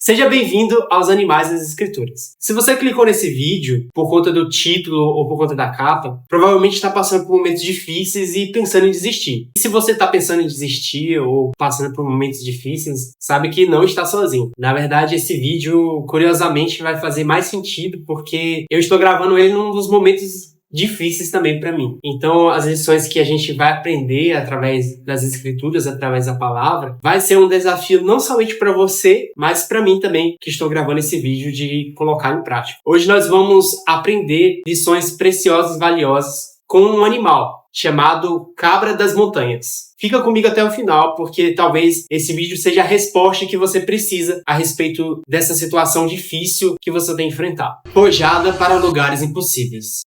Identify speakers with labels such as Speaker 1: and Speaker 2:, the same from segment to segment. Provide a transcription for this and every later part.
Speaker 1: Seja bem-vindo aos Animais das Escrituras. Se você clicou nesse vídeo por conta do título ou por conta da capa, provavelmente está passando por momentos difíceis e pensando em desistir. E se você está pensando em desistir ou passando por momentos difíceis, sabe que não está sozinho. Na verdade, esse vídeo, curiosamente, vai fazer mais sentido porque eu estou gravando ele num dos momentos difíceis também para mim. Então, as lições que a gente vai aprender através das escrituras, através da palavra, vai ser um desafio não somente para você, mas para mim também, que estou gravando esse vídeo, de colocar em prática. Hoje nós vamos aprender lições preciosas e valiosas com um animal chamado cabra das montanhas. Fica comigo até o final, porque talvez esse vídeo seja a resposta que você precisa a respeito dessa situação difícil que você tem que enfrentar. Forjada para lugares impossíveis.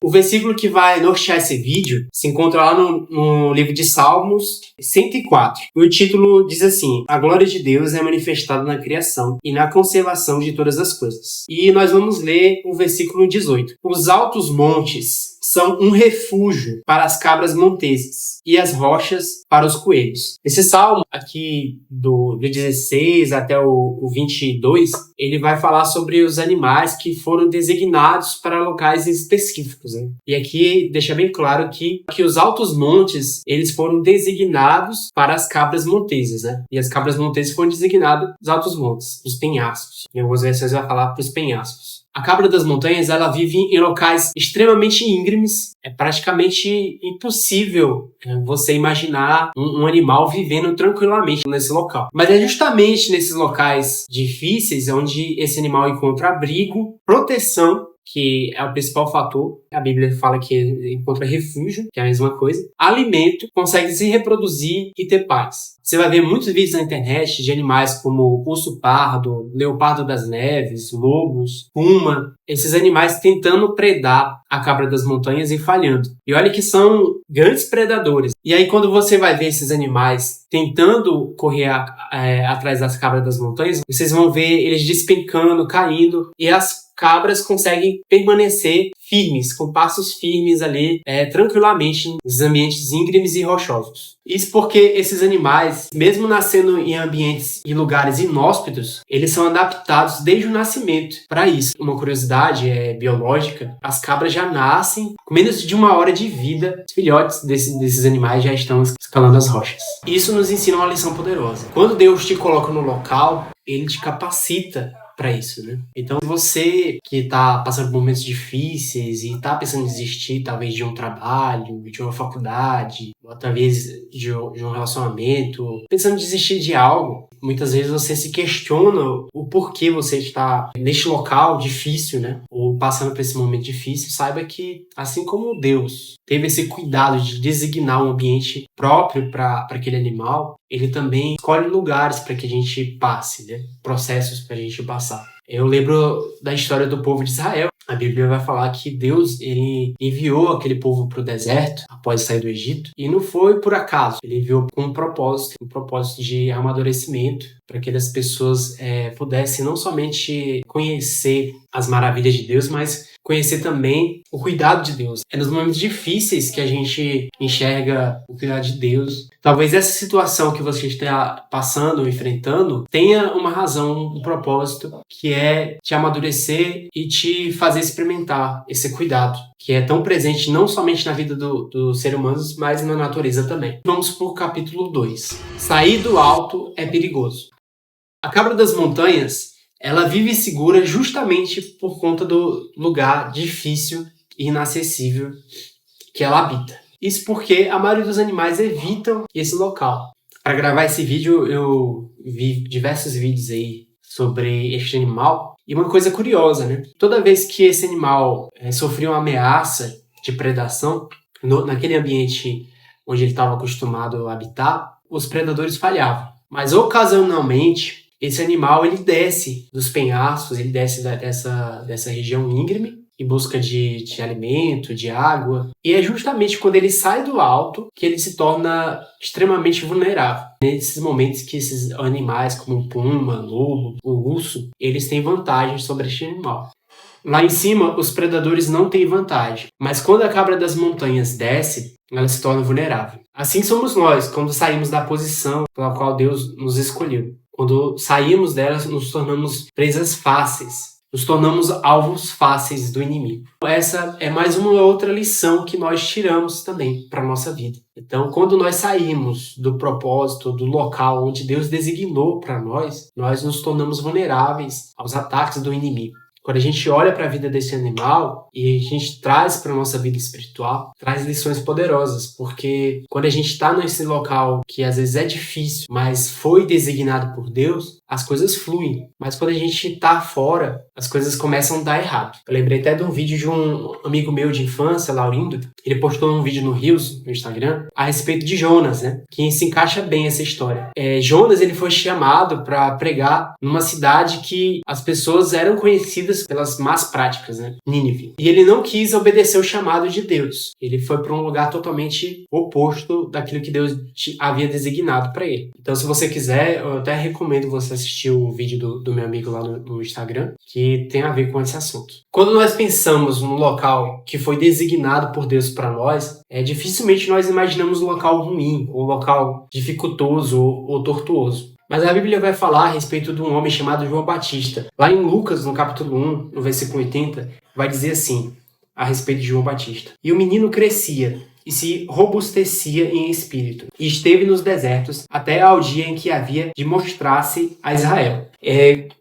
Speaker 1: O versículo que vai nortear esse vídeo se encontra lá no livro de Salmos 104. O título diz assim: a glória de Deus é manifestada na criação e na conservação de todas as coisas. E nós vamos ler o versículo 18. Os altos montes são um refúgio para as cabras monteses e as rochas para os coelhos. Esse salmo aqui do 16 até o 22, ele vai falar sobre os animais que foram designados para locais específicos, né? E aqui deixa bem claro que os altos montes, eles foram designados para as cabras monteses, né? E as cabras monteses foram designadas os altos montes, os penhascos. Em algumas versões vai falar para os penhascos. A cabra das montanhas, ela vive em locais extremamente íngremes. É praticamente impossível você imaginar um animal vivendo tranquilamente nesse local. Mas é justamente nesses locais difíceis onde esse animal encontra abrigo, proteção, que é o principal fator. A Bíblia fala que encontra refúgio, que é a mesma coisa. Alimento, consegue se reproduzir e ter paz. Você vai ver muitos vídeos na internet de animais como urso pardo, leopardo das neves, lobos, puma. Esses animais tentando predar a cabra das montanhas e falhando. E olha que são grandes predadores. E aí quando você vai ver esses animais tentando correr atrás das cabras das montanhas, vocês vão ver eles despencando, caindo, e as cabras conseguem permanecer firmes, com passos firmes ali, tranquilamente, nos ambientes íngremes e rochosos. Isso porque esses animais, mesmo nascendo em ambientes e lugares inóspitos, eles são adaptados desde o nascimento para isso. Uma curiosidade biológica: as cabras já nascem com menos de 1 hora de vida. Os filhotes desses animais já estão escalando as rochas. Isso nos ensina uma lição poderosa. Quando Deus te coloca no local, Ele te capacita para isso, né? Então, você que está passando por momentos difíceis e está pensando em desistir, talvez de um trabalho, de uma faculdade, ou talvez de um relacionamento, pensando em desistir de algo, muitas vezes você se questiona o porquê você está neste local difícil, né? Ou passando por esse momento difícil. Saiba que, assim como Deus teve esse cuidado de designar um ambiente próprio para aquele animal, Ele também escolhe lugares para que a gente passe, né? Processos para a gente passar. Eu lembro da história do povo de Israel. A Bíblia vai falar que Deus, ele enviou aquele povo para o deserto após sair do Egito, e não foi por acaso. Ele enviou com um propósito de amadurecimento, para que as pessoas pudessem não somente conhecer as maravilhas de Deus, mas conhecer também o cuidado de Deus. É nos momentos difíceis que a gente enxerga o cuidado de Deus. Talvez essa situação que você está passando ou enfrentando tenha uma razão, um propósito, que é te amadurecer e te fazer experimentar esse cuidado, que é tão presente não somente na vida dos seres humanos, mas na natureza também. Vamos para o capítulo 2. Sair do alto é perigoso. A cabra das montanhas, ela vive segura justamente por conta do lugar difícil e inacessível que ela habita. Isso porque a maioria dos animais evitam esse local. Para gravar esse vídeo, eu vi diversos vídeos aí sobre este animal. E uma coisa curiosa, né? Toda vez que esse animal sofria uma ameaça de predação, naquele ambiente onde ele estava acostumado a habitar, os predadores falhavam. Mas ocasionalmente, esse animal ele desce dos penhascos, ele desce dessa região íngreme em busca de alimento, de água. E é justamente quando ele sai do alto que ele se torna extremamente vulnerável. Nesses momentos que esses animais, como o puma, lobo, o urso, eles têm vantagem sobre este animal. Lá em cima, os predadores não têm vantagem, mas quando a cabra das montanhas desce, ela se torna vulnerável. Assim somos nós, quando saímos da posição pela qual Deus nos escolheu. Quando saímos delas, nos tornamos presas fáceis. Nos tornamos alvos fáceis do inimigo. Essa é mais uma outra lição que nós tiramos também para a nossa vida. Então, quando nós saímos do propósito, do local onde Deus designou para nós nos tornamos vulneráveis aos ataques do inimigo. Quando a gente olha para a vida desse animal e a gente traz para a nossa vida espiritual, traz lições poderosas, porque quando a gente está nesse local que às vezes é difícil, mas foi designado por Deus, as coisas fluem. Mas quando a gente está fora, as coisas começam a dar errado. Eu lembrei até de um vídeo de um amigo meu de infância, Laurindo. Ele postou um vídeo no Reels, no Instagram, a respeito de Jonas, né? Que se encaixa bem essa história. Jonas, ele foi chamado para pregar numa cidade que as pessoas eram conhecidas pelas más práticas, né? Nínive. E ele não quis obedecer o chamado de Deus. Ele foi para um lugar totalmente oposto daquilo que Deus havia designado para ele. Então, se você quiser, eu até recomendo você assistir o vídeo do meu amigo lá no Instagram, que tem a ver com esse assunto. Quando nós pensamos num local que foi designado por Deus para nós, dificilmente nós imaginamos um local ruim, um local dificultoso ou tortuoso. Mas a Bíblia vai falar a respeito de um homem chamado João Batista. Lá em Lucas, no capítulo 1, no versículo 80, vai dizer assim, a respeito de João Batista. E o menino crescia e se robustecia em espírito, e esteve nos desertos até ao dia em que havia de mostrar-se a Israel.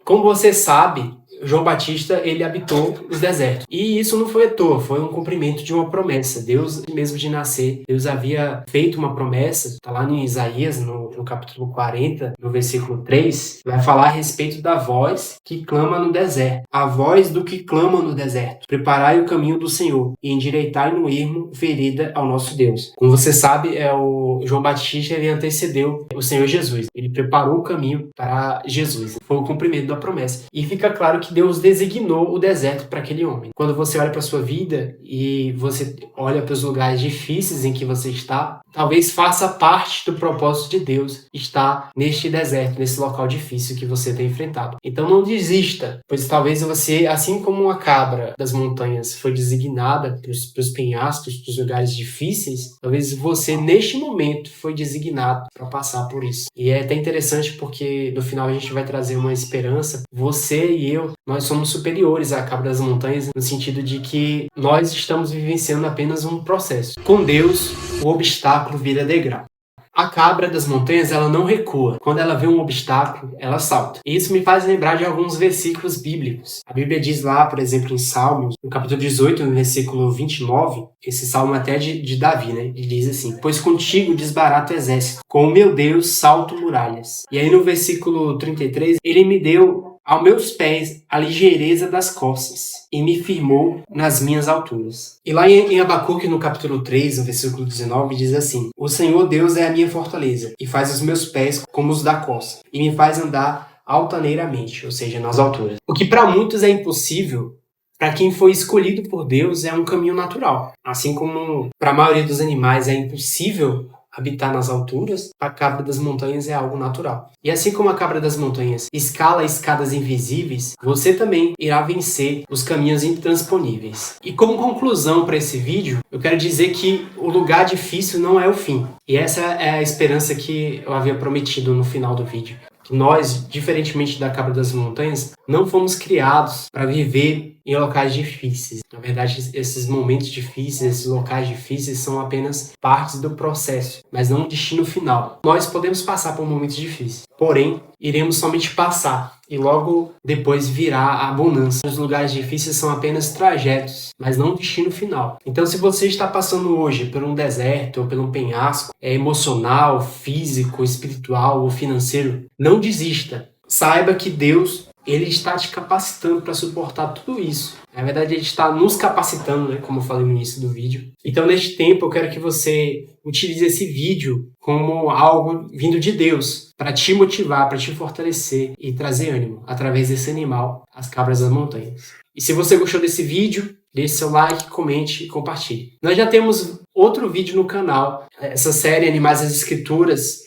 Speaker 1: Como você sabe, João Batista, ele habitou os desertos. E isso não foi à toa, foi um cumprimento de uma promessa. Deus, mesmo de nascer, Deus havia feito uma promessa. Está lá em Isaías, no capítulo 40, no versículo 3, vai falar a respeito da voz que clama no deserto. A voz do que clama no deserto. Preparai o caminho do Senhor e endireitai no ermo vereda ao nosso Deus. Como você sabe, o João Batista, ele antecedeu o Senhor Jesus. Ele preparou o caminho para Jesus. Foi o cumprimento da promessa. E fica claro que Deus designou o deserto para aquele homem. Quando você olha para a sua vida e você olha para os lugares difíceis em que você está, talvez faça parte do propósito de Deus estar neste deserto, nesse local difícil que você tem enfrentado. Então não desista, pois talvez você, assim como uma cabra das montanhas foi designada para os penhascos, para os lugares difíceis, talvez você neste momento foi designado para passar por isso. E é até interessante porque no final a gente vai trazer uma esperança. Você e eu, nós somos superiores à cabra das montanhas no sentido de que nós estamos vivenciando apenas um processo. Com Deus, o obstáculo vira degrau. A cabra das montanhas, ela não recua. Quando ela vê um obstáculo, ela salta. E isso me faz lembrar de alguns versículos bíblicos. A Bíblia diz lá, por exemplo, em Salmos, no capítulo 18, no versículo 29, esse salmo até de Davi, né? Ele diz assim, pois contigo desbarato exército, com o meu Deus salto muralhas. E aí no versículo 33, ele me deu aos meus pés a ligeireza das costas e me firmou nas minhas alturas. E lá em Abacuque, no capítulo 3, no versículo 19, diz assim, o Senhor Deus é a minha fortaleza e faz os meus pés como os da costa e me faz andar altaneiramente, ou seja, nas alturas. O que para muitos é impossível, para quem foi escolhido por Deus é um caminho natural. Assim como para a maioria dos animais é impossível habitar nas alturas, a cabra das montanhas é algo natural. E assim como a cabra das montanhas escala escadas invisíveis, você também irá vencer os caminhos intransponíveis. E como conclusão para esse vídeo, eu quero dizer que o lugar difícil não é o fim. E essa é a esperança que eu havia prometido no final do vídeo. Nós, diferentemente da cabra das montanhas, não fomos criados para viver em locais difíceis. Na verdade, esses momentos difíceis, esses locais difíceis são apenas partes do processo, mas não um destino final. Nós podemos passar por momentos difíceis, porém, iremos somente passar e logo depois virá a bonança. Os lugares difíceis são apenas trajetos, mas não destino final. Então, se você está passando hoje por um deserto ou por um penhasco emocional, físico, espiritual ou financeiro, não desista. Saiba que Deus, Ele está te capacitando para suportar tudo isso. Na verdade, Ele está nos capacitando, né? Como eu falei no início do vídeo. Então, neste tempo, eu quero que você utilize esse vídeo como algo vindo de Deus para te motivar, para te fortalecer e trazer ânimo através desse animal, as cabras das montanhas. E se você gostou desse vídeo, deixe seu like, comente e compartilhe. Nós já temos outro vídeo no canal, essa série Animais das Escrituras,